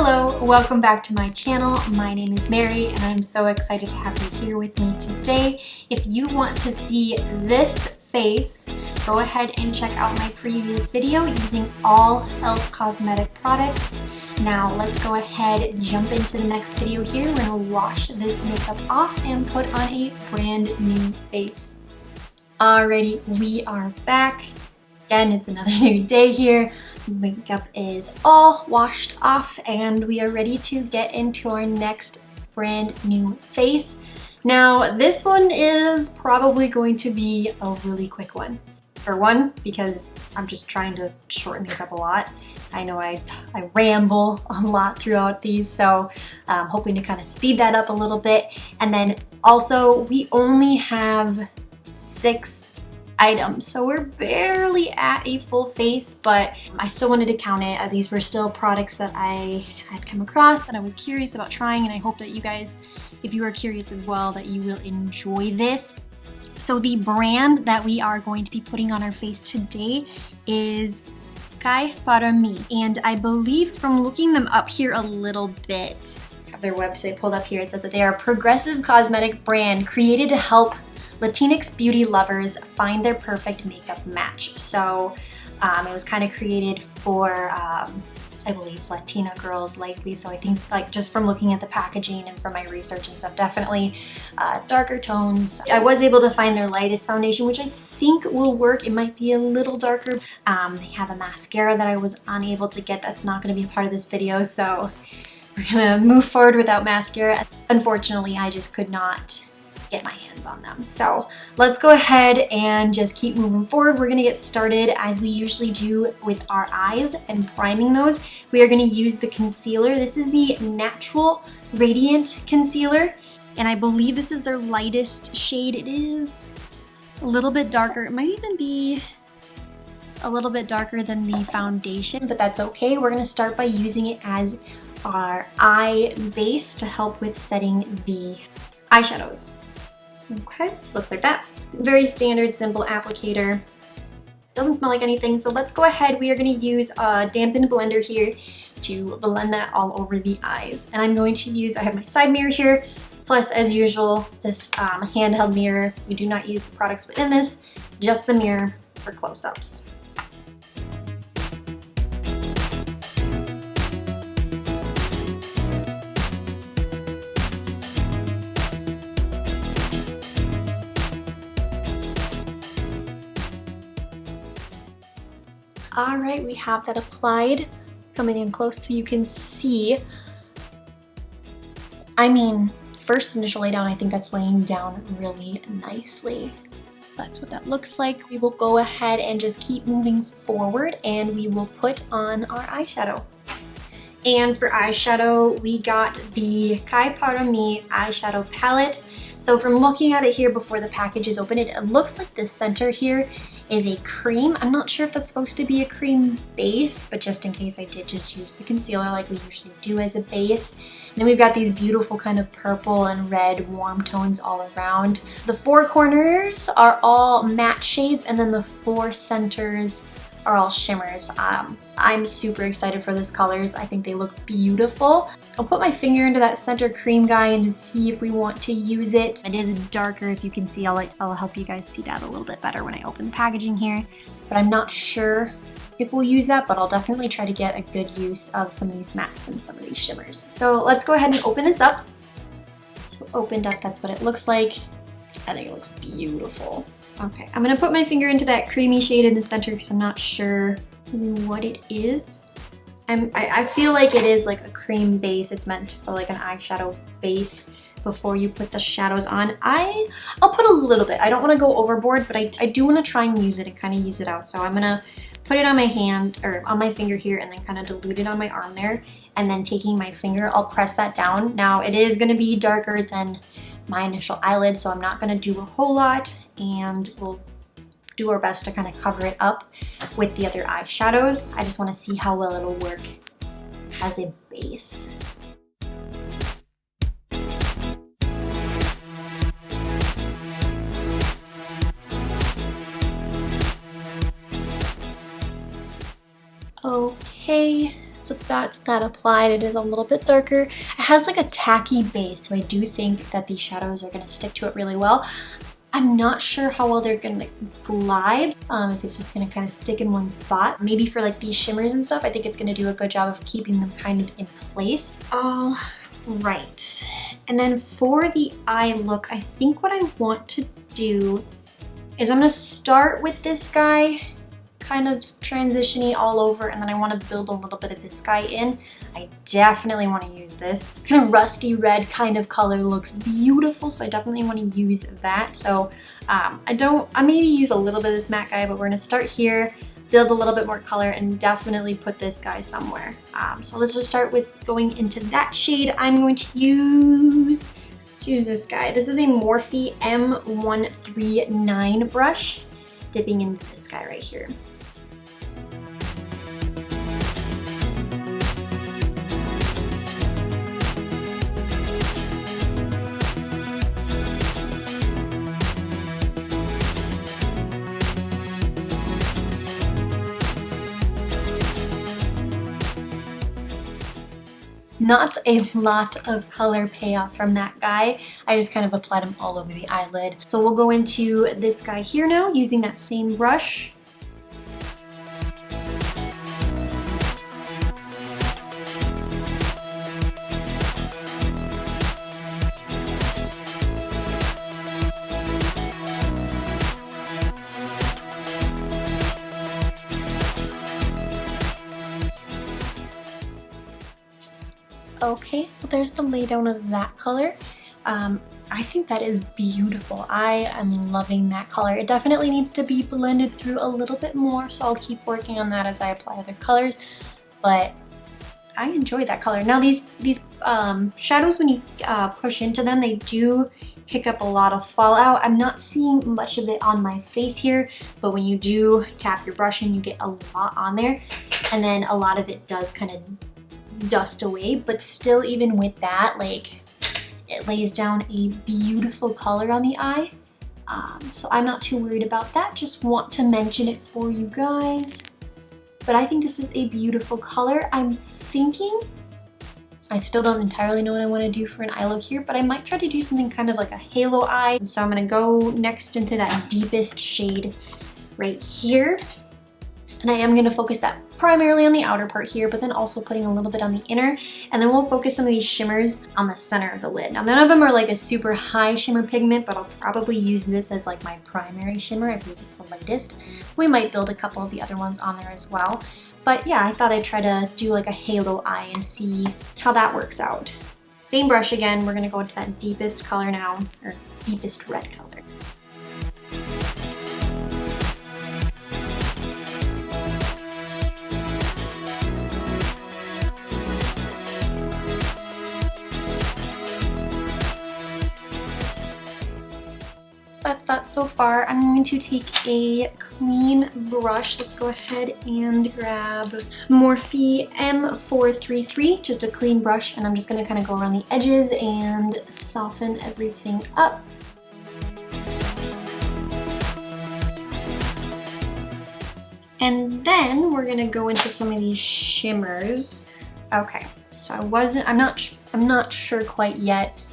Hello, welcome back to my channel. My name is Mary and I'm so excited to have you here with me today. If you want to see this face, go ahead and check out my previous video using all health cosmetic products. Now let's go ahead and jump into the next video here. We're gonna wash this makeup off and put on a brand new face. Alrighty, we are back. Again, it's another new day here. Makeup is all washed off and we are ready to get into our next brand new face. Now this one is probably going to be a really quick one. For one, because I'm just trying to shorten these up a lot. I know I ramble a lot throughout these, so I'm hoping to kind of speed that up a little bit. And then also we only have 6 items, so we're barely at a full face, but I still wanted to count it. These were still products that I had come across that I was curious about trying, and I hope that you guys, if you are curious as well, that you will enjoy this. So the brand that we are going to be putting on our face today is Cai Para Mi, and I believe from looking them up here a little bit, I have their website pulled up here, it says that they are a progressive cosmetic brand created to help Latinx beauty lovers find their perfect makeup match. So it was kind of created for, I believe, Latina girls likely. So I think like just from looking at the packaging and from my research and stuff, definitely darker tones. I was able to find their lightest foundation, which I think will work. It might be a little darker. They have a mascara that I was unable to get. That's not going to be a part of this video. So we're going to move forward without mascara. Unfortunately, I just could not get my hands on them. So let's go ahead and just keep moving forward. We're gonna get started as we usually do with our eyes and priming those. We are gonna use the concealer. This is the Natural Radiant Concealer, and I believe this is their lightest shade. It is a little bit darker. It might even be a little bit darker than the foundation, but that's okay. We're gonna start by using it as our eye base to help with setting the eyeshadows. Okay, so looks like that. Very standard, simple applicator. Doesn't smell like anything, so let's go ahead. We are going to use a dampened blender here to blend that all over the eyes. And I'm going to use, I have my side mirror here, plus as usual, this handheld mirror. We do not use the products within this, just the mirror for close-ups. All right, we have that applied. Coming in close so you can see. I mean, first initial lay down, I think that's laying down really nicely. That's what that looks like. We will go ahead and just keep moving forward and we will put on our eyeshadow. And for eyeshadow, we got the Cai Para Mi eyeshadow palette. So from looking at it here before the package is open, it looks like the center here is a cream. I'm not sure if that's supposed to be a cream base, but just in case I did just use the concealer like we usually do as a base. And then we've got these beautiful kind of purple and red warm tones all around. The 4 corners are all matte shades and then the 4 centers are all shimmers. I'm super excited for these colors. I think they look beautiful. I'll put my finger into that center cream guy and to see if we want to use it. It is darker, if you can see. I'll help you guys see that a little bit better when I open the packaging here. But I'm not sure if we'll use that, but I'll definitely try to get a good use of some of these mattes and some of these shimmers. So let's go ahead and open this up. So opened up, that's what it looks like. I think it looks beautiful. Okay, I'm gonna put my finger into that creamy shade in the center because I'm not sure really what it is. I feel like it is like a cream base. It's meant for like an eyeshadow base before you put the shadows on. I'll put a little bit. I don't want to go overboard, but I do want to try and use it and kind of use it out. So I'm gonna put it on my hand or on my finger here and then kind of dilute it on my arm there. And then taking my finger, I'll press that down. Now it is gonna be darker than my initial eyelid, so I'm not gonna do a whole lot, and we'll do our best to kind of cover it up with the other eyeshadows. I just want to see how well it'll work as a base. Okay, so that's that applied. It is a little bit darker. It has like a tacky base, so I do think that these shadows are going to stick to it really well. I'm not sure how well they're gonna glide, if it's just gonna kind of stick in one spot. Maybe for like these shimmers and stuff, I think it's gonna do a good job of keeping them kind of in place. All right. And then for the eye look, I think what I want to do is I'm gonna start with this guy, kind of transition-y all over, and then I want to build a little bit of this guy in. I definitely want to use this. Kind of rusty red kind of color looks beautiful, so I definitely want to use that. So I maybe use a little bit of this matte guy, but we're going to start here, build a little bit more color, and definitely put this guy somewhere. So let's just start with going into that shade. I'm going to use this guy. This is a Morphe M139 brush, dipping into this guy right here. Not a lot of color payoff from that guy. I just kind of applied them all over the eyelid. So we'll go into this guy here now using that same brush. Okay, so there's the laydown of that color. I think that is beautiful. I am loving that color. It definitely needs to be blended through a little bit more, so I'll keep working on that as I apply other colors, but I enjoy that color. Now these shadows, when you push into them, they do pick up a lot of fallout. I'm not seeing much of it on my face here, but when you do tap your brush in, you get a lot on there, and then a lot of it does kind of dust away, but still, even with that, like, it lays down a beautiful color on the eye. So I'm not too worried about that. Just want to mention it for you guys. But I think this is a beautiful color. I'm thinking, I still don't entirely know what I want to do for an eye look here, but I might try to do something kind of like a halo eye. So I'm gonna go next into that deepest shade right here. And I am gonna focus that primarily on the outer part here, but then also putting a little bit on the inner. And then we'll focus some of these shimmers on the center of the lid. Now, none of them are like a super high shimmer pigment, but I'll probably use this as like my primary shimmer. I believe it's the lightest. We might build a couple of the other ones on there as well. But yeah, I thought I'd try to do like a halo eye and see how that works out. Same brush again, we're gonna go into that deepest color now, or deepest red color. That's that so far. I'm going to take a clean brush. Let's go ahead and grab Morphe M433, just a clean brush, and I'm just gonna kind of go around the edges and soften everything up. And then we're gonna go into some of these shimmers. Okay, so I'm not sure quite yet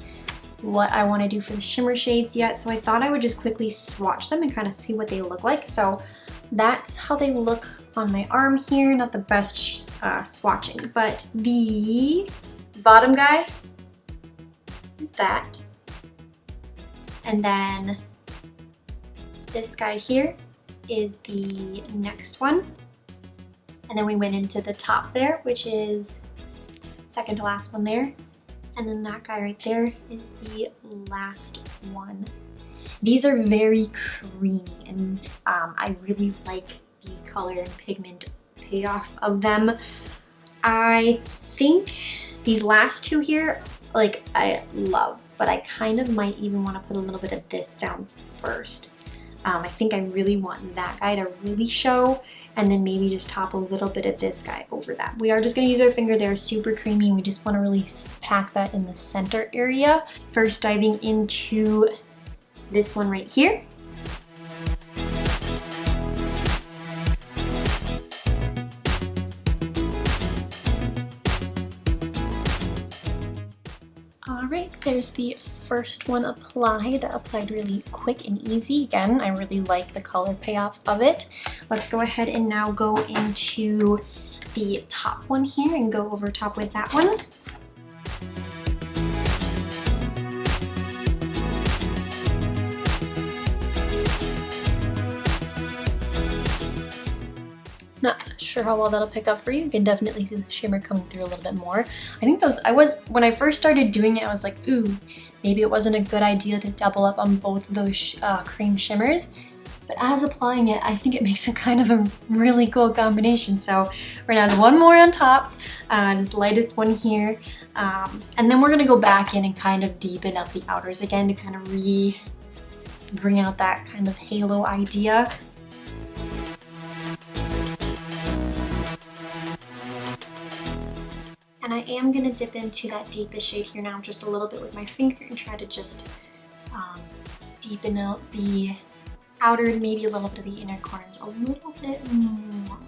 what I want to do for the shimmer shades yet, so I thought I would just quickly swatch them and kind of see what they look like. So that's how they look on my arm here. Not the best swatching, but the bottom guy is that, and then this guy here is the next one, and then we went into the top there, which is second to last one there. And then that guy right there is the last one. These are very creamy, and I really like the color and pigment payoff of them. I think these last two here, like, I love, but I kind of might even want to put a little bit of this down first. I think I really want that guy to really show, and then maybe just top a little bit of this guy over that. We are just gonna use our finger there, super creamy, and we just wanna really pack that in the center area. First, diving into this one right here. All right, there's the first one applied. That applied really quick and easy. Again, I really like the color payoff of it. Let's go ahead and now go into the top one here and go over top with that one. Not sure how well that'll pick up for you. You can definitely see the shimmer coming through a little bit more. I think when I first started doing it, I was like, ooh, maybe it wasn't a good idea to double up on both of those cream shimmers. But as applying it, I think it makes a kind of a really cool combination. So we're gonna add one more on top, this lightest one here. And then we're gonna go back in and kind of deepen up the outers again to kind of bring out that kind of halo idea. And I am gonna dip into that deepest shade here now just a little bit with my finger and try to just deepen out the outer and maybe a little bit of the inner corners a little bit more.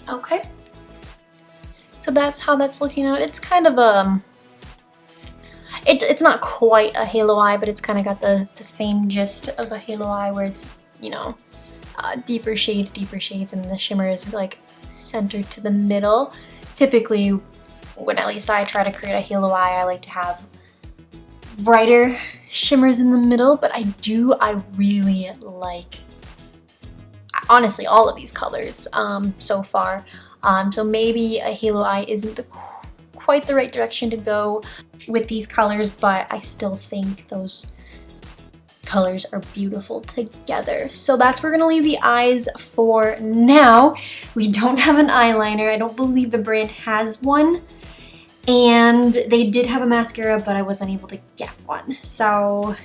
Okay, so that's how that's looking out. It's kind of it's not quite a halo eye, but it's kind of got the same gist of a halo eye where it's, you know, deeper shades, and the shimmer is like centered to the middle. Typically, when at least I try to create a halo eye, I like to have brighter shimmers in the middle, but I really like, honestly, all of these colors so far. So maybe a halo eye isn't quite the right direction to go with these colors, but I still think those colors are beautiful together. So that's where we're gonna leave the eyes for now. We don't have an eyeliner. I don't believe the brand has one. And they did have a mascara, but I wasn't able to get one. So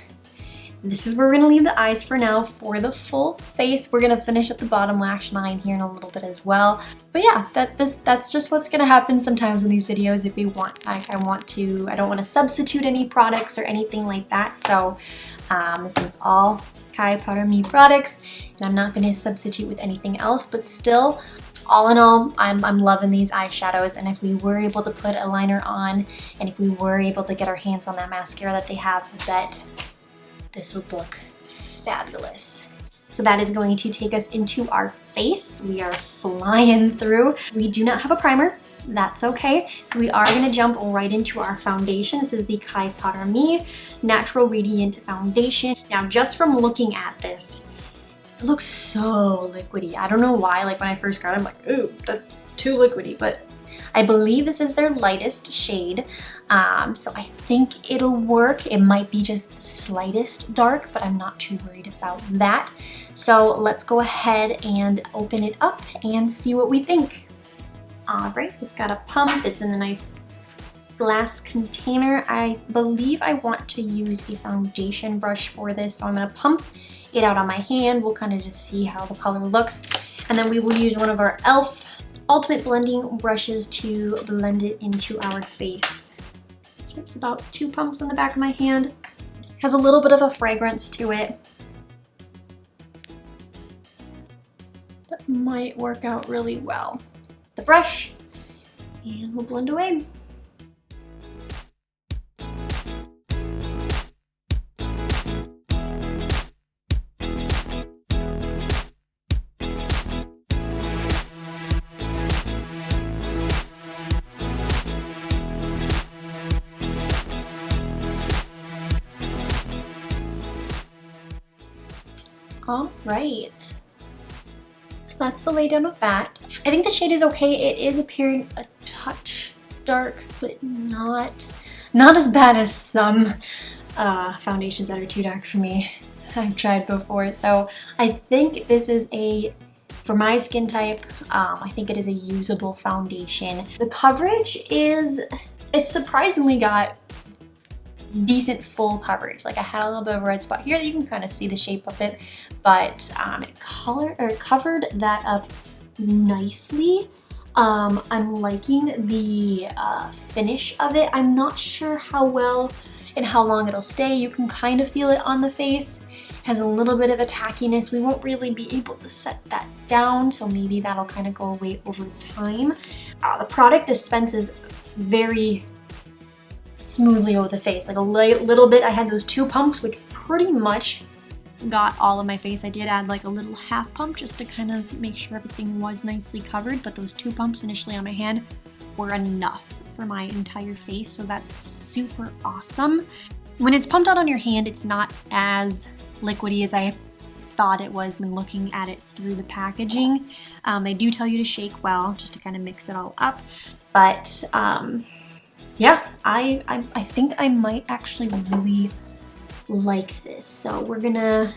this is where we're gonna leave the eyes for now. For the full face, we're gonna finish up the bottom lash line here in a little bit as well. But yeah, that's just what's gonna happen sometimes in these videos. If we want, I don't want to substitute any products or anything like that. So this is all Cai Para Mi products, and I'm not gonna substitute with anything else, but still, all in all, I'm loving these eyeshadows. And if we were able to put a liner on, and if we were able to get our hands on that mascara that they have, that this would look fabulous. So that is going to take us into our face. We are flying through. We do not have a primer. That's okay. So we are going to jump right into our foundation. This is the Cai Para Mi Natural Radiant Foundation. Now, just from looking at this, it looks so liquidy. I don't know why. Like when I first got it, I'm like, ooh, that's too liquidy. But I believe this is their lightest shade. So I think it'll work. It might be just the slightest dark, but I'm not too worried about that. So let's go ahead and open it up and see what we think. All right, it's got a pump. It's in a nice glass container. I believe I want to use a foundation brush for this, so I'm gonna pump it out on my hand. We'll kind of just see how the color looks. And then we will use one of our e.l.f. Ultimate Blending brushes to blend it into our face. It's about 2 pumps on the back of my hand. Has a little bit of a fragrance to it. That might work out really well. The brush, and we'll blend away. All right, so that's the lay down of that. I think the shade is okay. It is appearing a touch dark, but not as bad as some foundations that are too dark for me. I've tried before, so I think this is for my skin type, I think it is a usable foundation. The coverage it's surprisingly got decent full coverage. Like I had a little bit of a red spot here that you can kind of see the shape of it, but it covered that up nicely. I'm liking the finish of it. I'm not sure how well and how long it'll stay. You can kind of feel it on the face. It has a little bit of a tackiness. We won't really be able to set that down, so maybe that'll kind of go away over time. The product dispenses very smoothly over the face, like a little bit. I had those 2 pumps, which pretty much got all of my face. I did add like a little half pump just to kind of make sure everything was nicely covered, but those 2 pumps initially on my hand were enough for my entire face, so that's super awesome. When it's pumped out on your hand, it's not as liquidy as I thought it was when looking at it through the packaging. They do tell you to shake well, just to kind of mix it all up, but yeah, I think I might actually really like this. So we're gonna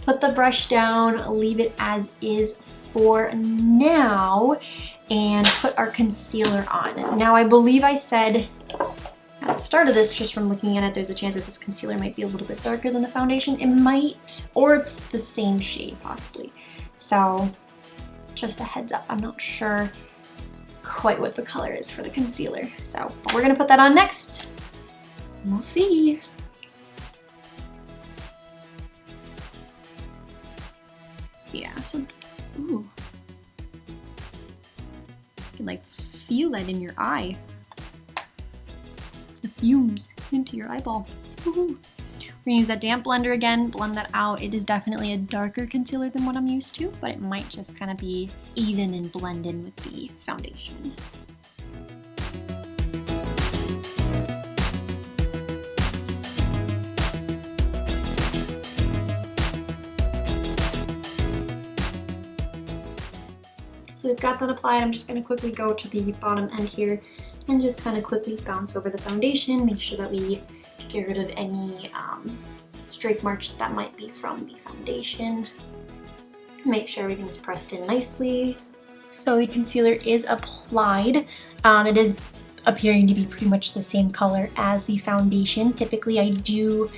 put the brush down, leave it as is for now, and put our concealer on. Now I believe I said at the start of this, just from looking at it, there's a chance that this concealer might be a little bit darker than the foundation. It might, or it's the same shade possibly. So just a heads up, I'm not sure quite what the color is for the concealer. So we're gonna put that on next, and we'll see. Yeah, so, ooh. You can like feel that in your eye. The fumes into your eyeball. Ooh. We're gonna use that damp blender again, blend that out. It is definitely a darker concealer than what I'm used to, but it might just kind of be even and blend in with the foundation. So we've got that applied. I'm just gonna quickly go to the bottom end here and just kind of quickly bounce over the foundation, make sure that we get rid of any streak marks that might be from the foundation. Make sure everything is pressed in nicely. So the concealer is applied. It is appearing to be pretty much the same color as the foundation. Typically I do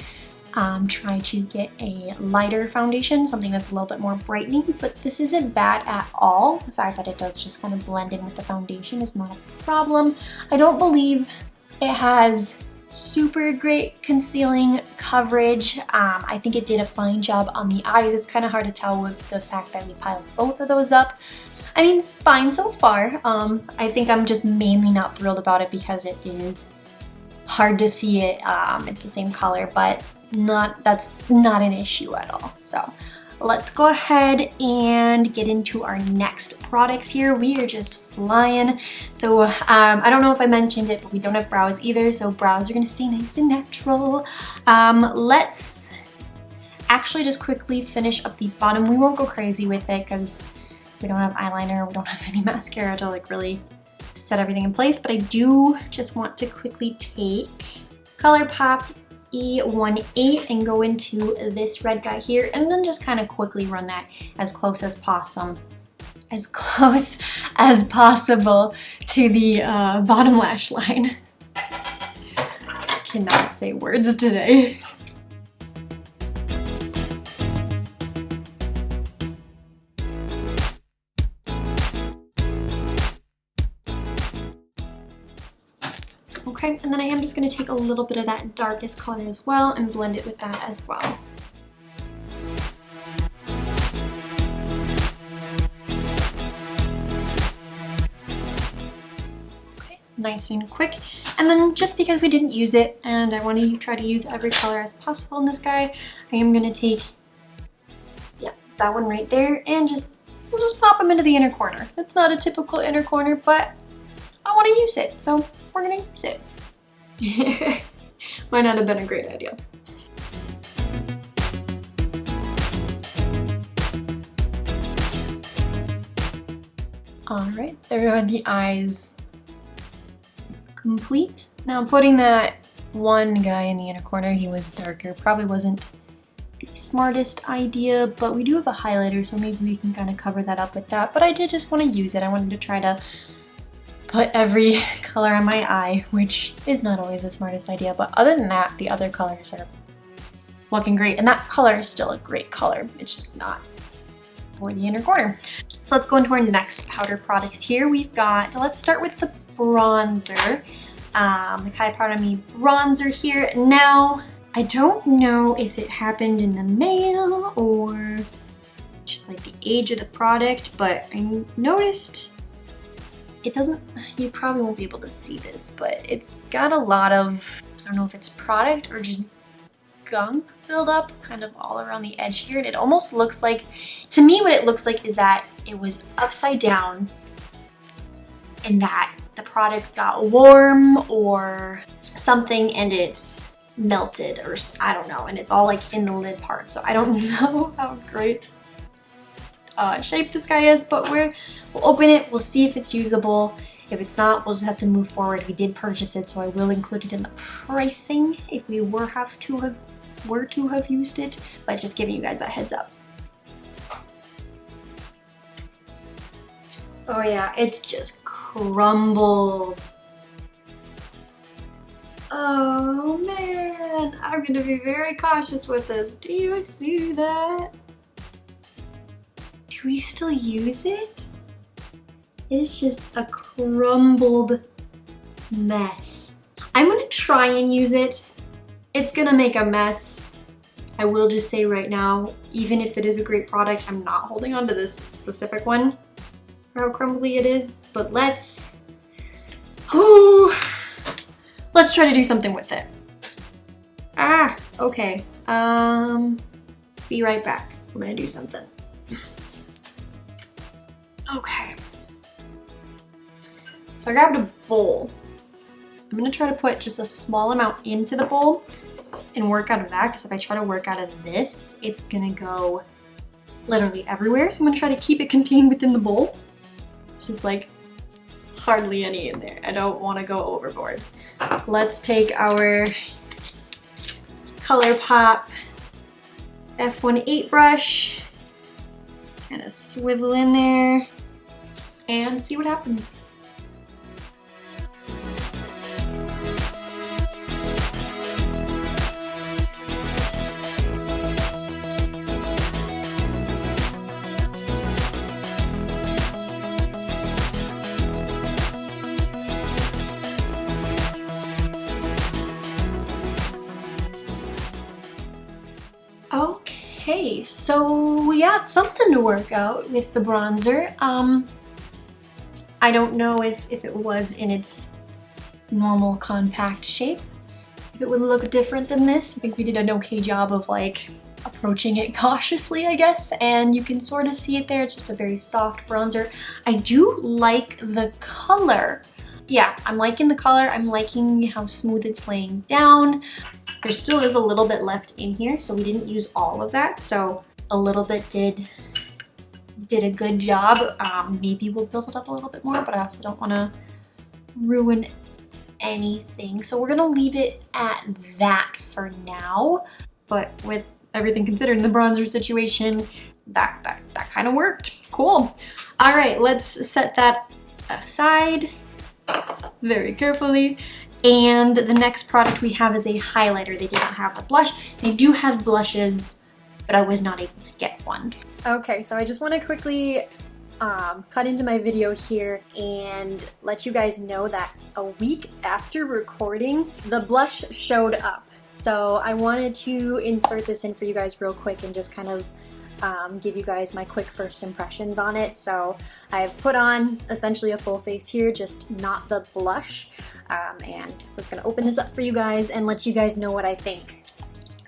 try to get a lighter foundation, something that's a little bit more brightening, but this isn't bad at all. The fact that it does just kind of blend in with the foundation is not a problem. I don't believe it has super great concealing coverage. I think it did a fine job on the eyes. It's kind of hard to tell with the fact that we piled both of those up. I mean, it's fine so far. I think I'm just mainly not thrilled about it because it is hard to see it. It's the same color, but that's not an issue at all. So let's go ahead and get into our next products here. We are just flying. So I don't know if I mentioned it, but we don't have brows either, so brows are gonna stay nice and natural. Let's actually just quickly finish up the bottom. We won't go crazy with it because we don't have eyeliner, we don't have any mascara to like really set everything in place, but I do just want to quickly take ColourPop E18 and go into this red guy here, and then just kind of quickly run that as close as possible to the bottom lash line. I cannot say words today. Okay, and then I am just going to take a little bit of that darkest color as well and blend it with that as well. Okay, nice and quick. And then just because we didn't use it and I want to try to use every color as possible in this guy, I am going to take, yeah, that one right there, and we'll just pop them into the inner corner. It's not a typical inner corner, but I want to use it, so we're gonna use it. Might not have been a great idea. Alright, there are the eyes complete. Now putting that one guy in the inner corner, he was darker, probably wasn't the smartest idea, but we do have a highlighter, so maybe we can kind of cover that up with that. But I did just want to use it. I wanted to try to put every color on my eye, which is not always the smartest idea, but other than that, the other colors are looking great, and that color is still a great color. It's just not for the inner corner. So let's go into our next powder products here. We've got, let's start with the bronzer. the Cai Para Mi bronzer here. Now, I don't know if it happened in the mail or just like the age of the product, but I noticed it doesn't, you probably won't be able to see this, but it's got a lot of, I don't know if it's product or just gunk buildup kind of all around the edge here. And it almost looks like, to me what it looks like is that it was upside down and that the product got warm or something and it melted, or I don't know, and it's all like in the lid part. So I don't know how great shape this guy is, but we'll open it, we'll see if it's usable. If it's not, we'll just have to move forward. We did purchase it, so I will include it in the pricing if we were to have used it, but just giving you guys that heads up. Oh yeah, it's just crumbled. Oh man, I'm gonna be very cautious with this. Do you see that? Do we still use it? It's just a crumbled mess. I'm gonna try and use it. It's gonna make a mess. I will just say right now, even if it is a great product, I'm not holding on to this specific one for how crumbly it is, but let's try to do something with it. Okay. Be right back. I'm gonna do something. Okay. So I grabbed a bowl. I'm gonna try to put just a small amount into the bowl and work out of that, because if I try to work out of this, it's gonna go literally everywhere. So I'm gonna try to keep it contained within the bowl. It's just like hardly any in there. I don't wanna go overboard. Let's take our ColourPop F18 brush, kind of swivel in there and see what happens. Okay, so we got something to work out with the bronzer. I don't know if it was in its normal compact shape, if it would look different than this. I think we did an okay job of like approaching it cautiously, I guess, and you can sort of see it there. It's just a very soft bronzer. I do like the color. Yeah, I'm liking the color. I'm liking how smooth it's laying down. There still is a little bit left in here, so we didn't use all of that. So a little bit did a good job. Maybe we'll build it up a little bit more, but I also don't want to ruin anything. So we're gonna leave it at that for now. But with everything considered in the bronzer situation, that kind of worked. Cool. All right, let's set that aside very carefully. And the next product we have is a highlighter. They didn't have the blush. They do have blushes, but I was not able to get one. Okay, so I just want to quickly cut into my video here and let you guys know that a week after recording, the blush showed up. So I wanted to insert this in for you guys real quick and just kind of give you guys my quick first impressions on it. So I've put on essentially a full face here, just not the blush, and was gonna open this up for you guys and let you guys know what I think.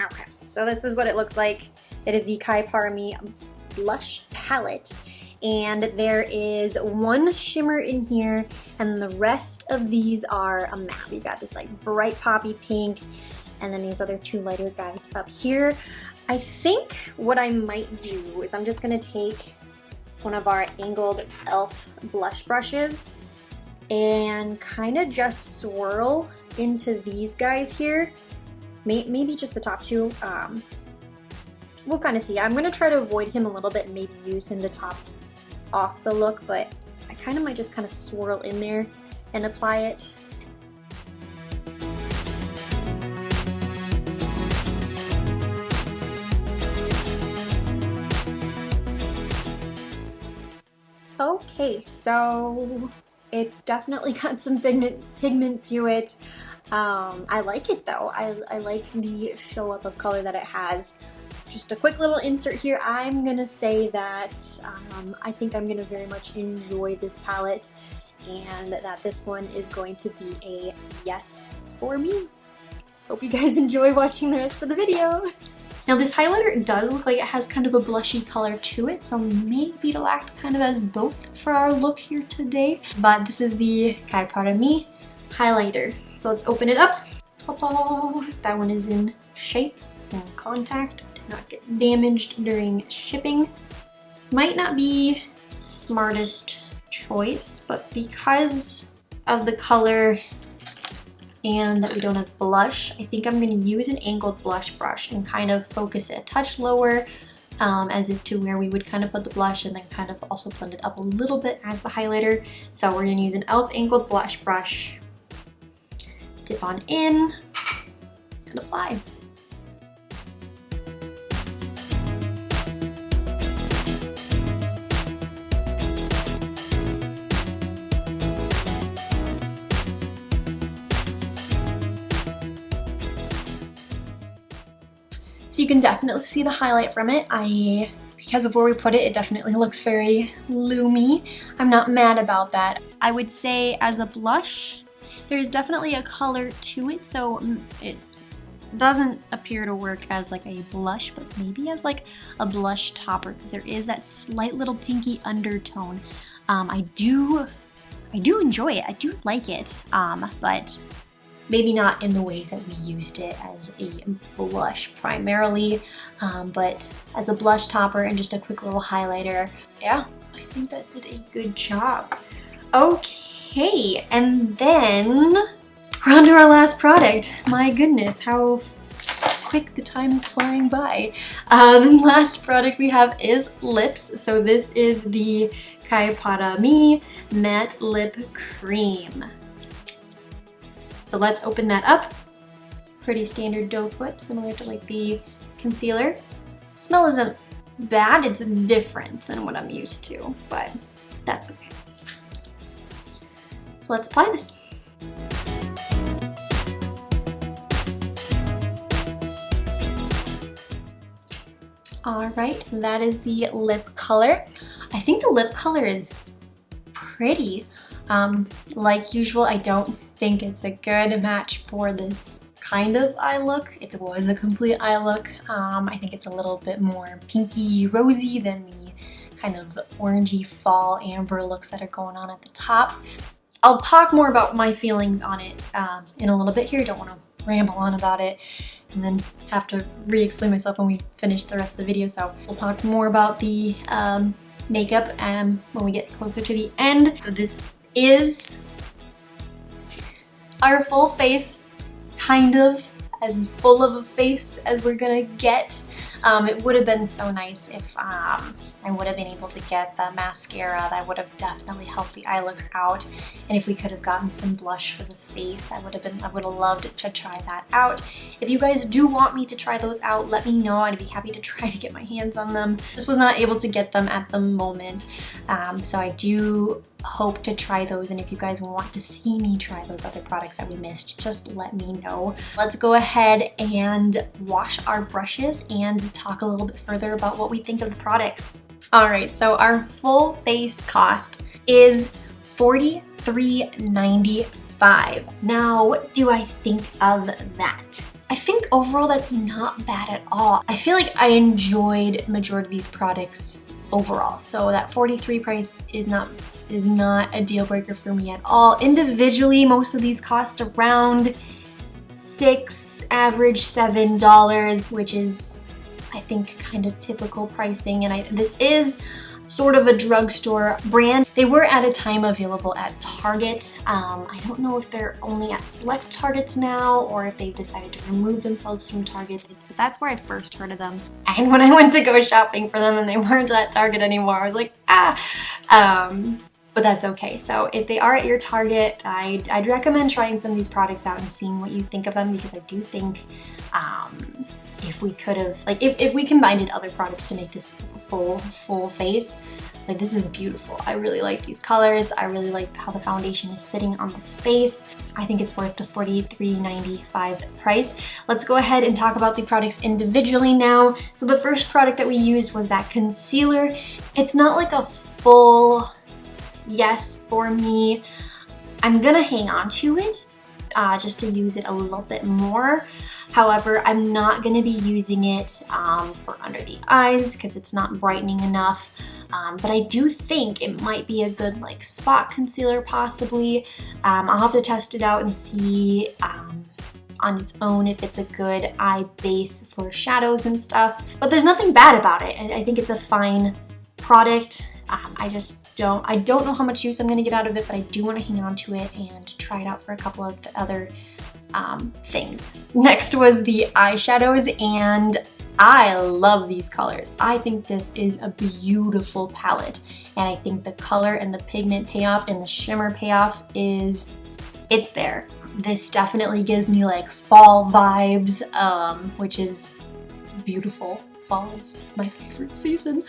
Okay, so this is what it looks like. It is the Cai Para Mi blush palette, and there is one shimmer in here and the rest of these are a matte. We've got this like bright poppy pink and then these other two lighter guys up here. I think what I might do is I'm just gonna take one of our angled e.l.f. blush brushes and kind of just swirl into these guys here. Maybe just the top two. We'll kind of see. I'm gonna try to avoid him a little bit and maybe use him to top off the look, but I kind of might just kind of swirl in there and apply it. Okay, so It's definitely got some pigment to it. I like it though. I like the show up of color that it has. Just a quick little insert here. I'm gonna say that I think I'm gonna very much enjoy this palette, and that this one is going to be a yes for me. Hope you guys enjoy watching the rest of the video. Now this highlighter does look like it has kind of a blushy color to it, so maybe it'll act kind of as both for our look here today. But this is the Cai Para Mi highlighter. So let's open it up. Ta-da! That one is in shape, it's in contact, did not get damaged during shipping. This might not be the smartest choice, but because of the color and that we don't have blush, I think I'm going to use an angled blush brush and kind of focus it a touch lower, as if to where we would kind of put the blush, and then kind of also blend it up a little bit as the highlighter. So we're going to use an e.l.f. angled blush brush, dip on in, and apply. So you can definitely see the highlight from it. Because of where we put it, it definitely looks very loomy. I'm not mad about that. I would say as a blush, there's definitely a color to it, so it doesn't appear to work as like a blush, but maybe as like a blush topper, because there is that slight little pinky undertone. I do enjoy it. I do like it, but maybe not in the ways that we used it as a blush primarily, but as a blush topper and just a quick little highlighter. Yeah, I think that did a good job. Okay, and then we're on to our last product. My goodness, how quick the time is flying by. The last product we have is lips. So this is the Cai Para Mi Matte Lip Cream. So let's open that up. Pretty standard doe foot, similar to like the concealer. Smell isn't bad, it's different than what I'm used to, but that's okay. So let's apply this. All right, that is the lip color. I think the lip color is pretty. Like usual, I don't think it's a good match for this kind of eye look. If it was a complete eye look, I think it's a little bit more pinky rosy than the kind of orangey fall amber looks that are going on at the top. I'll talk more about my feelings on it in a little bit here. Don't want to ramble on about it and then have to re-explain myself when we finish the rest of the video. So we'll talk more about the makeup when we get closer to the end. So this is our full face, kind of as full of a face as we're gonna get. It would have been so nice if I would have been able to get the mascara. That would have definitely helped the eye look out. And if we could have gotten some blush for the face, I would have loved to try that out. If you guys do want me to try those out, let me know. I'd be happy to try to get my hands on them. Just was not able to get them at the moment. So I do hope to try those, and if you guys want to see me try those other products that we missed, just let me know. Let's go ahead and wash our brushes and talk a little bit further about what we think of the products. All right, so our full face cost is $43.95. Now, what do I think of that? I think overall that's not bad at all. I feel like I enjoyed majority of these products overall, so that 43 price is not a deal breaker for me at all. Individually, most of these cost around $6, average $7, which is, I think, kind of typical pricing. And this is sort of a drugstore brand. They were at a time available at Target. I don't know if they're only at select Targets now or if they've decided to remove themselves from Targets, but that's where I first heard of them. And when I went to go shopping for them and they weren't at Target anymore, I was like, but that's okay. So if they are at your Target, I'd recommend trying some of these products out and seeing what you think of them, because I do think if we could have, like, if we combined other products to make this full face. Like, this is beautiful. I really like these colors. I really like how the foundation is sitting on the face. I think it's worth the $43.95 price. Let's go ahead and talk about the products individually now. So the first product that we used was that concealer. It's not like a full yes for me. I'm gonna hang on to it just to use it a little bit more. However, I'm not gonna be using it for under the eyes because it's not brightening enough. But I do think it might be a good like spot concealer possibly. I'll have to test it out and see on its own if it's a good eye base for shadows and stuff. But there's nothing bad about it. I think it's a fine product. I don't know how much use I'm gonna get out of it, but I do want to hang on to it and try it out for a couple of the other things. Next was the eyeshadows, and I love these colors. I think this is a beautiful palette, and I think the color and the pigment payoff and the shimmer payoff it's there. This definitely gives me like fall vibes, which is beautiful. Fall is my favorite season.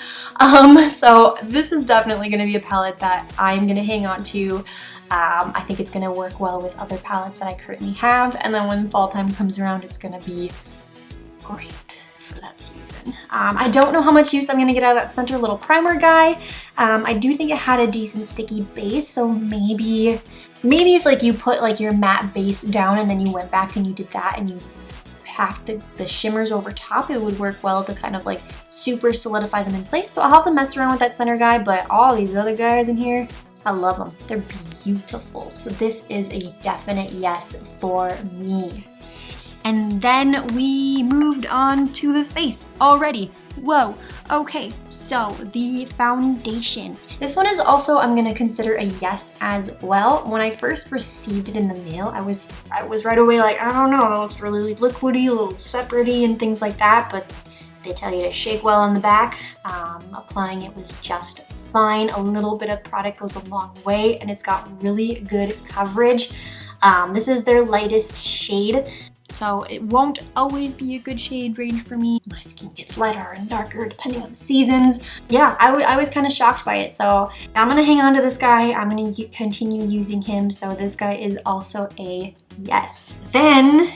So this is definitely gonna be a palette that I'm gonna hang on to. I think it's gonna work well with other palettes that I currently have, and then when fall time comes around, it's gonna be great for that season. I don't know how much use I'm gonna get out of that center little primer guy. I do think it had a decent sticky base, so maybe if like you put like your matte base down and then you went back and you did that and you packed the shimmers over top, it would work well to kind of like super solidify them in place. So I'll have to mess around with that center guy, but all these other guys in here, I love them. They're beautiful. So this is a definite yes for me. And then we moved on to the face already. Whoa, okay, so the foundation. This one is also, I'm gonna consider a yes as well. When I first received it in the mail, I was right away like, I don't know, it looks really liquidy, a little separate-y and things like that, but they tell you to shake well on the back. Applying it was just fine. A little bit of product goes a long way, and it's got really good coverage. This is their lightest shade, so it won't always be a good shade range for me. My skin gets lighter and darker depending on the seasons. Yeah, I was kind of shocked by it, so I'm gonna hang on to this guy. I'm gonna continue using him, so this guy is also a yes. Then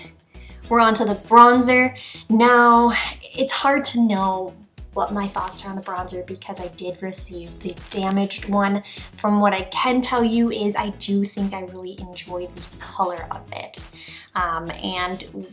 we're on to the bronzer. Now, it's hard to know what my thoughts are on the bronzer because I did receive the damaged one. From what I can tell you is I do think I really enjoyed the color of it. And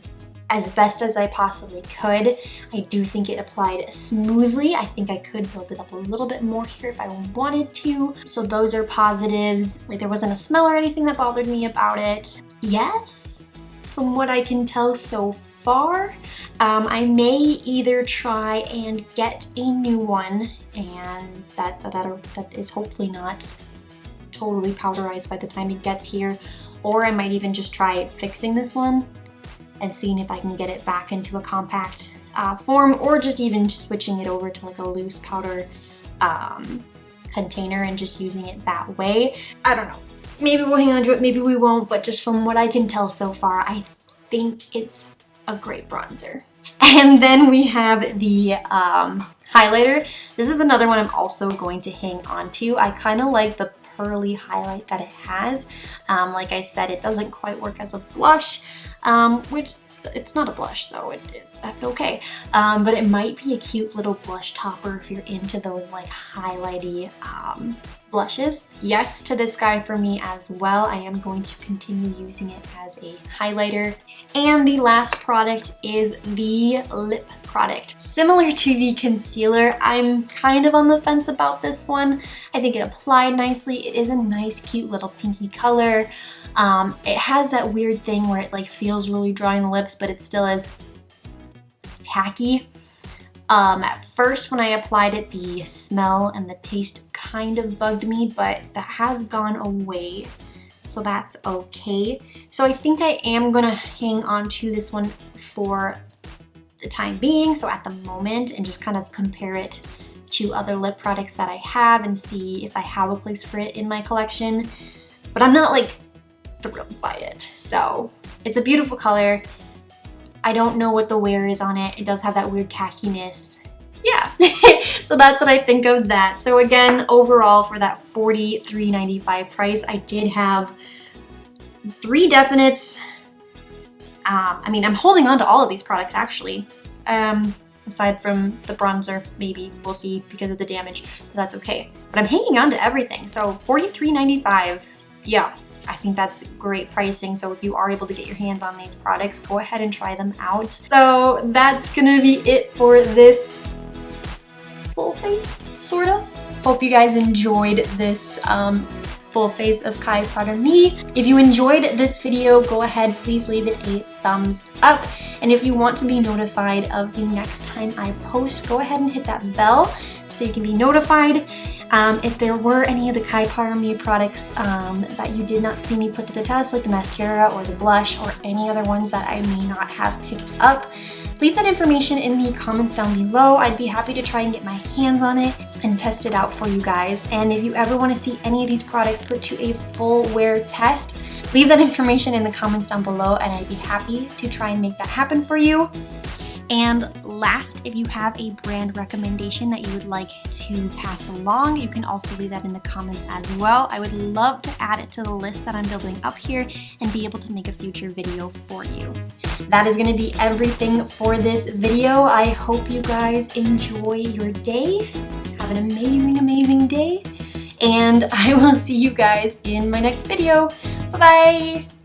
as best as I possibly could, I do think it applied smoothly. I think I could build it up a little bit more here if I wanted to. So those are positives. Like, there wasn't a smell or anything that bothered me about it. Yes, from what I can tell so far. I may either try and get a new one, and that is hopefully not totally powderized by the time it gets here, or I might even just try fixing this one and seeing if I can get it back into a compact form, or just even switching it over to like a loose powder container and just using it that way. I don't know. Maybe we'll hang on to it, maybe we won't, but just from what I can tell so far, I think it's a great bronzer. And then we have the highlighter. This is another one I'm also going to hang on to. I kind of like the pearly highlight that it has. Like I said, it doesn't quite work as a blush, which it's not a blush, so that's okay. But it might be a cute little blush topper if you're into those like highlighty blushes. Yes to this guy for me as well. I am going to continue using it as a highlighter. And the last product is the lip product. Similar to the concealer, I'm kind of on the fence about this one. I think it applied nicely. It is a nice, cute little pinky color. It has that weird thing where it like feels really dry on the lips, but it still is tacky. At first when I applied it, the smell and the taste kind of bugged me, but that has gone away, so that's okay. So I think I am gonna hang on to this one for the time being, so at the moment, and just kind of compare it to other lip products that I have and see if I have a place for it in my collection. But I'm not like thrilled by it. So it's a beautiful color. I don't know what the wear is on it. It does have that weird tackiness. Yeah, so that's what I think of that. So again, overall for that $43.95 price, I did have 3 definites. I mean, I'm holding on to all of these products actually. Aside from the bronzer, maybe we'll see because of the damage, but that's okay. But I'm hanging on to everything. So $43.95, yeah, I think that's great pricing. So if you are able to get your hands on these products, go ahead and try them out. So that's gonna be it for this full face, sort of. Hope you guys enjoyed this full face of Cai Para Mi. If you enjoyed this video, go ahead, please leave it a thumbs up. And if you want to be notified of the next time I post, go ahead and hit that bell so you can be notified. If there were any of the Cai Para Mi products that you did not see me put to the test, like the mascara or the blush or any other ones that I may not have picked up, leave that information in the comments down below. I'd be happy to try and get my hands on it and test it out for you guys. And if you ever want to see any of these products put to a full wear test, leave that information in the comments down below and I'd be happy to try and make that happen for you. And last, if you have a brand recommendation that you would like to pass along, you can also leave that in the comments as well. I would love to add it to the list that I'm building up here and be able to make a future video for you. That is going to be everything for this video. I hope you guys enjoy your day. Have an amazing, amazing day. And I will see you guys in my next video. Bye-bye!